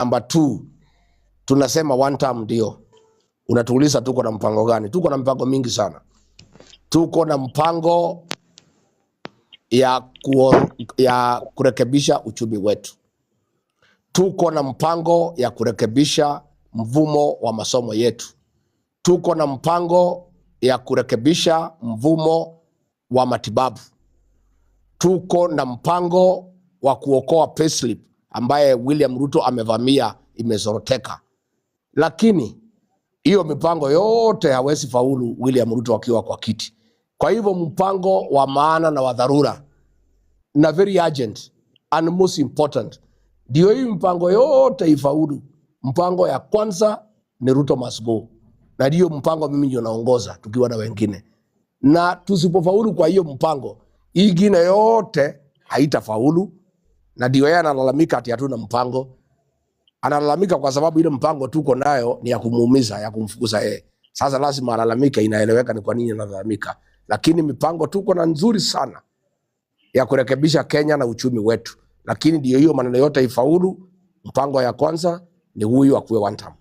Number 2, tunasema one term ndio. Unatuuliza tuko na mpango gani? Tuko na mpango mingi sana. Tuko na mpango ya kurekebisha uchumi wetu. Tuko na mpango ya kurekebisha mfumo wa masomo yetu. Tuko na mpango ya kurekebisha mfumo wa matibabu. Tuko na mpango wa kuokoa payslip ambaye William Ruto amevamia imezoroteka. Lakini hiyo mipango yote hawezi faulu William Ruto akiwa kwa kiti. Kwa hivyo mpango wa maana na wa dharura na very urgent and most important ndio hii mpango yote ifaulu. Mpango ya kwanza ni Ruto must go. Na ndio mpango mimi ndio naongoza tukiwa na wengine. Na tusipofaulu kwa hiyo mpango, hii ingine yote haitafaulu. Na ndio yeye analalamika ati hatuna mpango. Analalamika kwa sababu ile mpango tuko nayo ni ya kumuumiza, ya kumfukuza yeye. Sasa lazima alalamike, inaeleweka ni kwa nini analalamika. Lakini mipango tuko na nzuri sana ya kurekebisha Kenya na uchumi wetu. Lakini ndio hiyo maneno yote ifaulu, mpango ya kwanza ni huyu akuwe one term.